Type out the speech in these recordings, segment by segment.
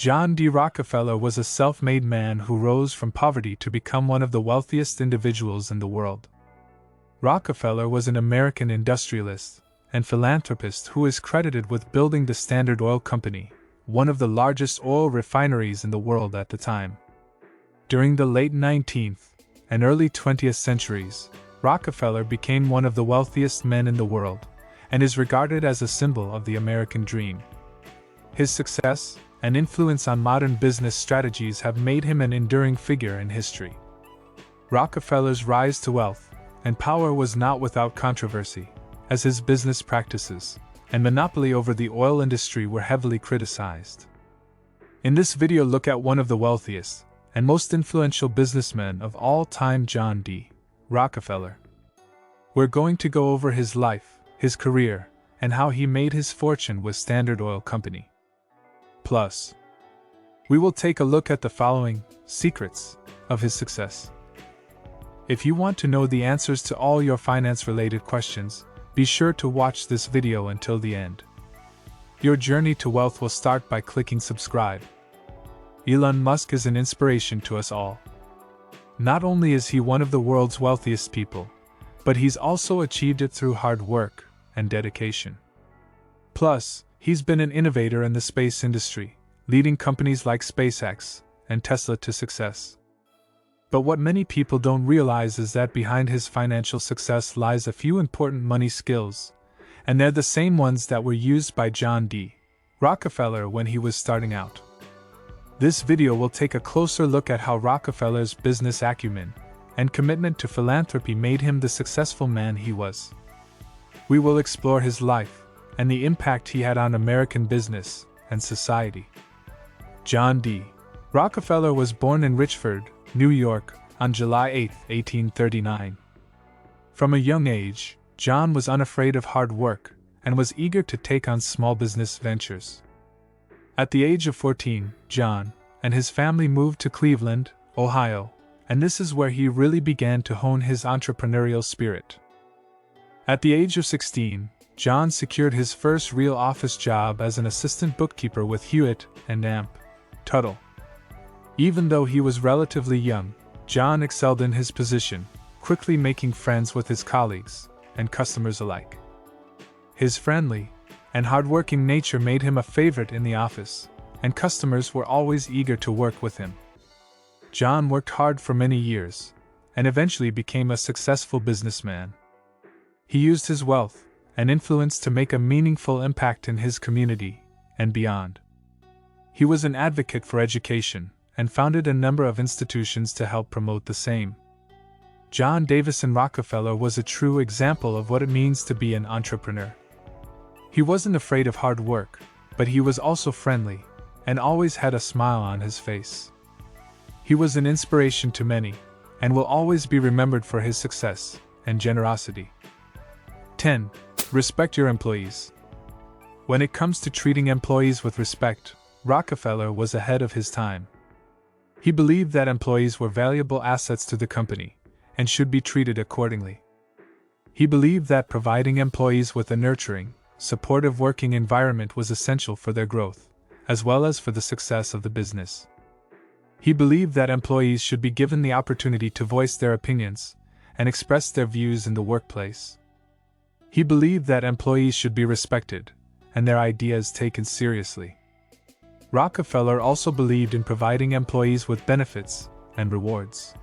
John D. Rockefeller was a self-made man who rose from poverty to become one of the wealthiest individuals in the world. Rockefeller was an American industrialist and philanthropist who is credited with building the Standard Oil Company, one of the largest oil refineries in the world at the time. During the late 19th and early 20th centuries, Rockefeller became one of the wealthiest men in the world and is regarded as a symbol of the American dream. His success and influence on modern business strategies have made him an enduring figure in history. Rockefeller's rise to wealth and power was not without controversy, as his business practices and monopoly over the oil industry were heavily criticized. In this video, look at one of the wealthiest and most influential businessmen of all time, John D. Rockefeller. We're going to go over his life, his career, and how he made his fortune with Standard Oil Company. Plus, we will take a look at the following secrets of his success. If you want to know the answers to all your finance-related questions, be sure to watch this video until the end. Your journey to wealth will start by clicking subscribe. Elon Musk is an inspiration to us all. Not only is he one of the world's wealthiest people, but he's also achieved it through hard work and dedication. Plus, he's been an innovator in the space industry, leading companies like SpaceX and Tesla to success. But what many people don't realize is that behind his financial success lies a few important money skills, and they're the same ones that were used by John D. Rockefeller when he was starting out. This video will take a closer look at how Rockefeller's business acumen and commitment to philanthropy made him the successful man he was. We will explore his life and the impact he had on American business and society. John D. Rockefeller was born in Richford, New York, on July 8, 1839. From a young age, John was unafraid of hard work and was eager to take on small business ventures. At the age of 14, John and his family moved to Cleveland, Ohio, and this is where he really began to hone his entrepreneurial spirit. At the age of 16, John secured his first real office job as an assistant bookkeeper with Hewitt and Amp. Tuttle. Even though he was relatively young, John excelled in his position, quickly making friends with his colleagues and customers alike. His friendly and hardworking nature made him a favorite in the office, and customers were always eager to work with him. John worked hard for many years, and eventually became a successful businessman. He used his wealth and influence to make a meaningful impact in his community and beyond. He was an advocate for education and founded a number of institutions to help promote the same. John Davison Rockefeller was a true example of what it means to be an entrepreneur. He wasn't afraid of hard work, but he was also friendly and always had a smile on his face. He was an inspiration to many and will always be remembered for his success and generosity. 10. Respect your employees. When it comes to treating employees with respect, Rockefeller was ahead of his time. He believed that employees were valuable assets to the company and should be treated accordingly. He believed that providing employees with a nurturing, supportive working environment was essential for their growth, as well as for the success of the business. He believed that employees should be given the opportunity to voice their opinions and express their views in the workplace. He believed that employees should be respected and their ideas taken seriously. Rockefeller also believed in providing employees with benefits and rewards.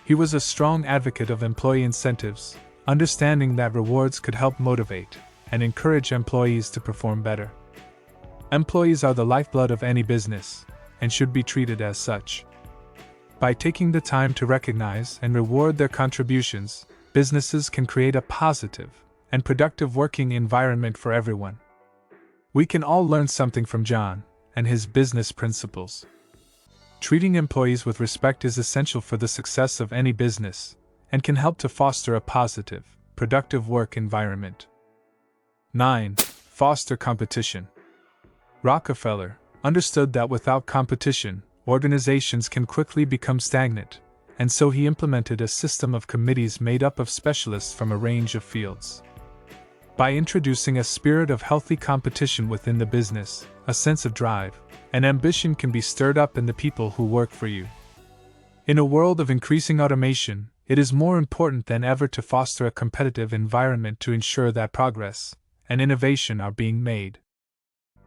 He was a strong advocate of employee incentives, understanding that rewards could help motivate and encourage employees to perform better. Employees are the lifeblood of any business and should be treated as such. By taking the time to recognize and reward their contributions, businesses can create a positive and productive working environment for everyone. We can all learn something from John and his business principles. Treating employees with respect is essential for the success of any business and can help to foster a positive, productive work environment. 9. Foster competition. Rockefeller understood that without competition, organizations can quickly become stagnant, and so he implemented a system of committees made up of specialists from a range of fields. By introducing a spirit of healthy competition within the business, a sense of drive and ambition can be stirred up in the people who work for you. In a world of increasing automation, it is more important than ever to foster a competitive environment to ensure that progress and innovation are being made.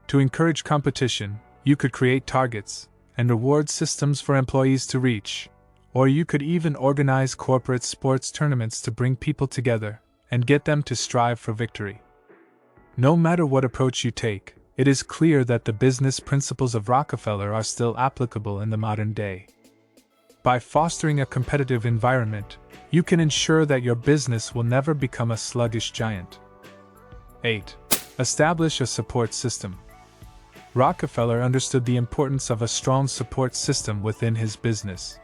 To encourage competition, you could create targets and reward systems for employees to reach, or you could even organize corporate sports tournaments to bring people together and get them to strive for victory. No matter what approach you take, it is clear that the business principles of Rockefeller are still applicable in the modern day. By fostering a competitive environment, you can ensure that your business will never become a sluggish giant. 8. Establish a support system. Rockefeller understood the importance of a strong support system within his business.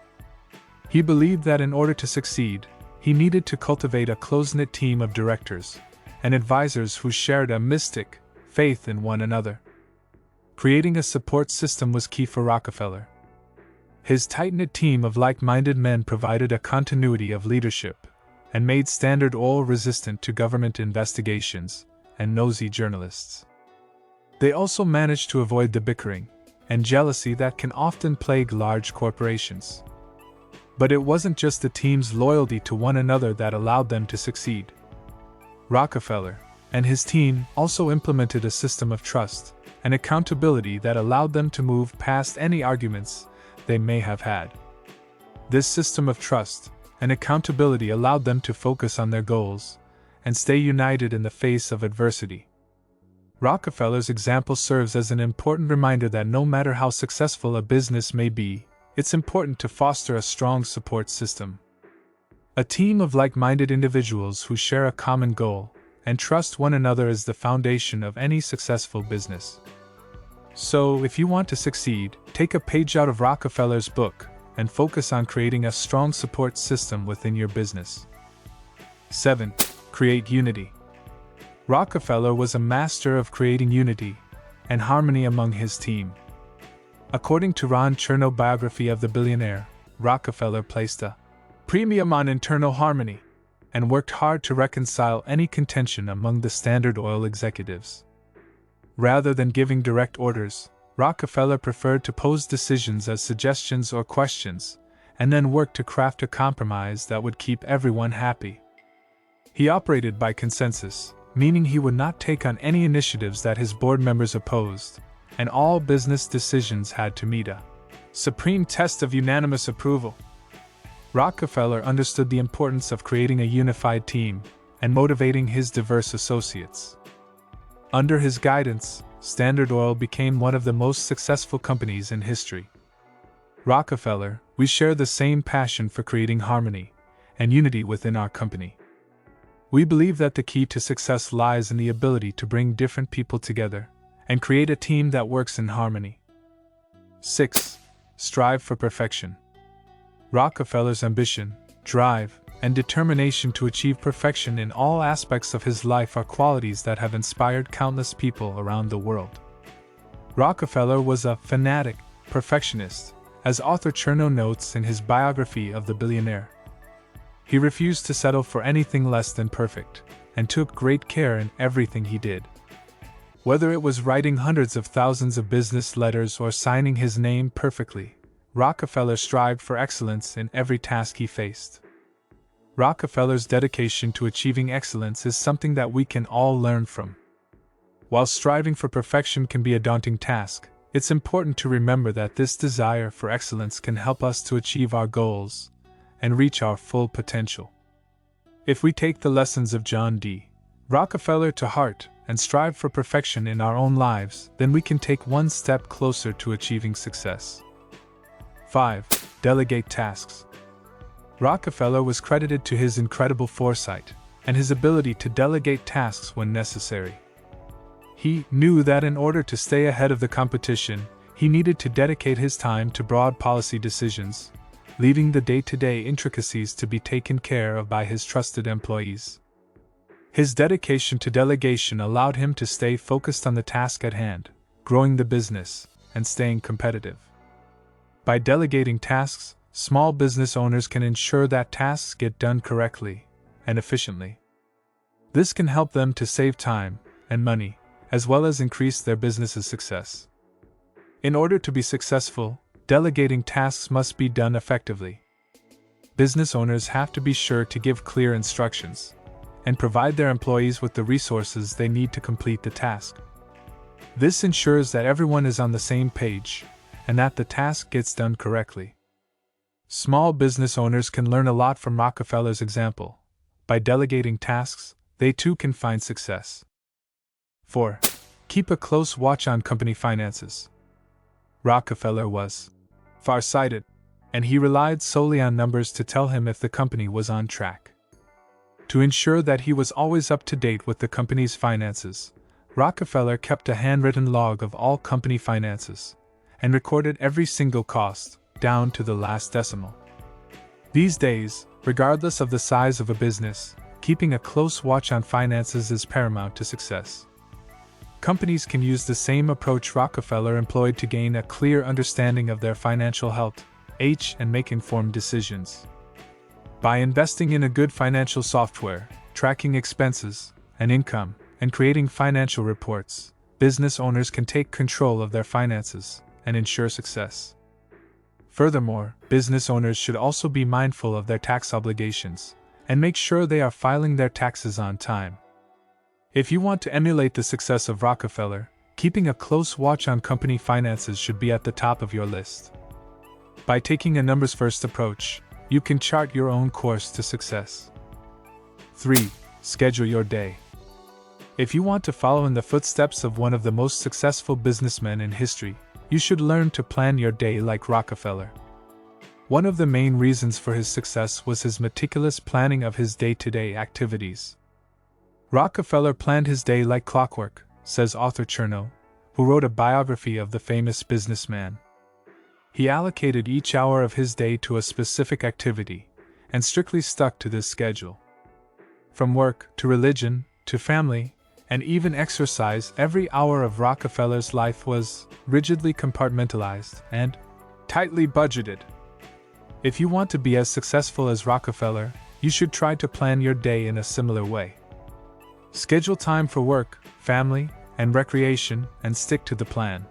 He believed that in order to succeed, he needed to cultivate a close-knit team of directors and advisors who shared a mystic faith in one another. Creating a support system was key for Rockefeller. His tight-knit team of like-minded men provided a continuity of leadership and made Standard Oil resistant to government investigations and nosy journalists. They also managed to avoid the bickering and jealousy that can often plague large corporations. But it wasn't just the team's loyalty to one another that allowed them to succeed. Rockefeller and his team also implemented a system of trust and accountability that allowed them to move past any arguments they may have had. This system of trust and accountability allowed them to focus on their goals and stay united in the face of adversity. Rockefeller's example serves as an important reminder that no matter how successful a business may be, it's important to foster a strong support system. A team of like-minded individuals who share a common goal and trust one another is the foundation of any successful business. So, if you want to succeed, take a page out of Rockefeller's book and focus on creating a strong support system within your business. 7. Create unity. Rockefeller was a master of creating unity and harmony among his team. According to Ron Chernow biography of the billionaire, Rockefeller placed a premium on internal harmony and worked hard to reconcile any contention among the Standard Oil executives. Rather than giving direct orders, Rockefeller preferred to pose decisions as suggestions or questions, and then work to craft a compromise that would keep everyone happy. He operated by consensus, meaning he would not take on any initiatives that his board members opposed, and all business decisions had to meet a supreme test of unanimous approval. Rockefeller understood the importance of creating a unified team and motivating his diverse associates. Under his guidance, Standard Oil became one of the most successful companies in history. Rockefeller, we share the same passion for creating harmony and unity within our company. We believe that the key to success lies in the ability to bring different people together and create a team that works in harmony. 6. Strive for perfection. Rockefeller's ambition, drive, and determination to achieve perfection in all aspects of his life are qualities that have inspired countless people around the world. Rockefeller was a fanatic perfectionist, as author Chernow notes in his biography of the billionaire. He refused to settle for anything less than perfect, and took great care in everything he did. Whether it was writing hundreds of thousands of business letters or signing his name perfectly, Rockefeller strived for excellence in every task he faced. Rockefeller's dedication to achieving excellence is something that we can all learn from. While striving for perfection can be a daunting task, it's important to remember that this desire for excellence can help us to achieve our goals and reach our full potential. If we take the lessons of John D. Rockefeller to heart and strive for perfection in our own lives, then we can take one step closer to achieving success. 5. Delegate tasks. Rockefeller was credited to his incredible foresight and his ability to delegate tasks when necessary. He knew that in order to stay ahead of the competition, he needed to dedicate his time to broad policy decisions, leaving the day-to-day intricacies to be taken care of by his trusted employees. His dedication to delegation allowed him to stay focused on the task at hand, growing the business, and staying competitive. By delegating tasks, small business owners can ensure that tasks get done correctly and efficiently. This can help them to save time and money, as well as increase their business's success. In order to be successful, delegating tasks must be done effectively. Business owners have to be sure to give clear instructions and provide their employees with the resources they need to complete the task. This ensures that everyone is on the same page and that the task gets done correctly. Small business owners can learn a lot from Rockefeller's example. By delegating tasks, they too can find success. 4. Keep a close watch on company finances. Rockefeller was far-sighted, and he relied solely on numbers to tell him if the company was on track. To ensure that he was always up to date with the company's finances, Rockefeller kept a handwritten log of all company finances and recorded every single cost, down to the last decimal. These days, regardless of the size of a business, keeping a close watch on finances is paramount to success. Companies can use the same approach Rockefeller employed to gain a clear understanding of their financial health, and make informed decisions. By investing in a good financial software, tracking expenses and income, and creating financial reports, business owners can take control of their finances and ensure success. Furthermore, business owners should also be mindful of their tax obligations and make sure they are filing their taxes on time. If you want to emulate the success of Rockefeller, keeping a close watch on company finances should be at the top of your list. By taking a numbers-first approach, you can chart your own course to success. 3. Schedule your day. If you want to follow in the footsteps of one of the most successful businessmen in history, you should learn to plan your day like Rockefeller. One of the main reasons for his success was his meticulous planning of his day-to-day activities. Rockefeller planned his day like clockwork, says author Chernow, who wrote a biography of the famous businessman. He allocated each hour of his day to a specific activity, and strictly stuck to this schedule. From work, to religion, to family, and even exercise, every hour of Rockefeller's life was rigidly compartmentalized and tightly budgeted. If you want to be as successful as Rockefeller, you should try to plan your day in a similar way. Schedule time for work, family, and recreation, and stick to the plan.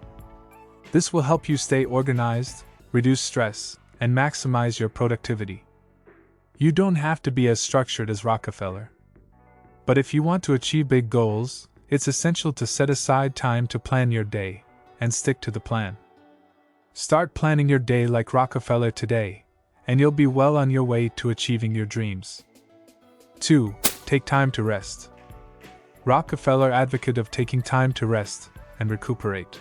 This will help you stay organized, reduce stress, and maximize your productivity. You don't have to be as structured as Rockefeller. But if you want to achieve big goals, it's essential to set aside time to plan your day and stick to the plan. Start planning your day like Rockefeller today, and you'll be well on your way to achieving your dreams. 2. Take time to rest. Rockefeller advocate of taking time to rest and recuperate.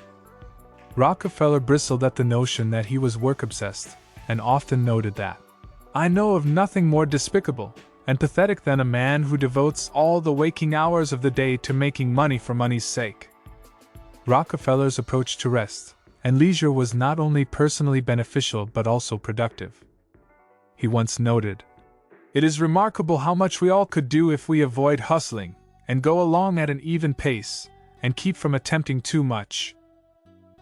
Rockefeller bristled at the notion that he was work-obsessed, and often noted that, "I know of nothing more despicable and pathetic than a man who devotes all the waking hours of the day to making money for money's sake." Rockefeller's approach to rest and leisure was not only personally beneficial but also productive. He once noted, "It is remarkable how much we all could do if we avoid hustling and go along at an even pace and keep from attempting too much."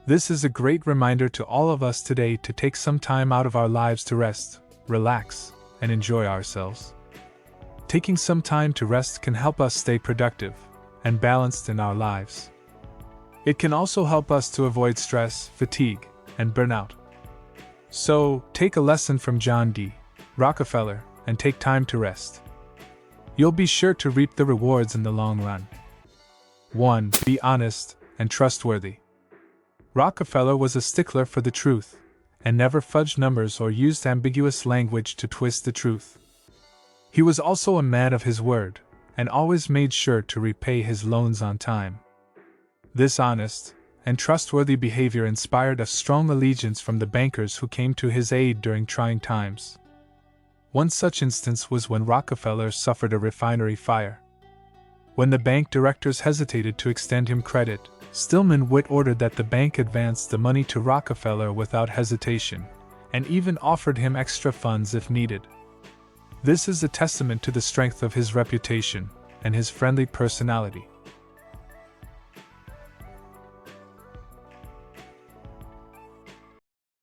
This is a great reminder to all of us today to take some time out of our lives to rest, relax, and enjoy ourselves. Taking some time to rest can help us stay productive and balanced in our lives. It can also help us to avoid stress, fatigue, and burnout. So, take a lesson from John D. Rockefeller and take time to rest. You'll be sure to reap the rewards in the long run. 1. Be honest and trustworthy. Rockefeller was a stickler for the truth, and never fudged numbers or used ambiguous language to twist the truth. He was also a man of his word, and always made sure to repay his loans on time. This honest and trustworthy behavior inspired a strong allegiance from the bankers who came to his aid during trying times. One such instance was when Rockefeller suffered a refinery fire. When the bank directors hesitated to extend him credit, Stillman Witt ordered that the bank advance the money to Rockefeller without hesitation, and even offered him extra funds if needed. This is a testament to the strength of his reputation and his friendly personality.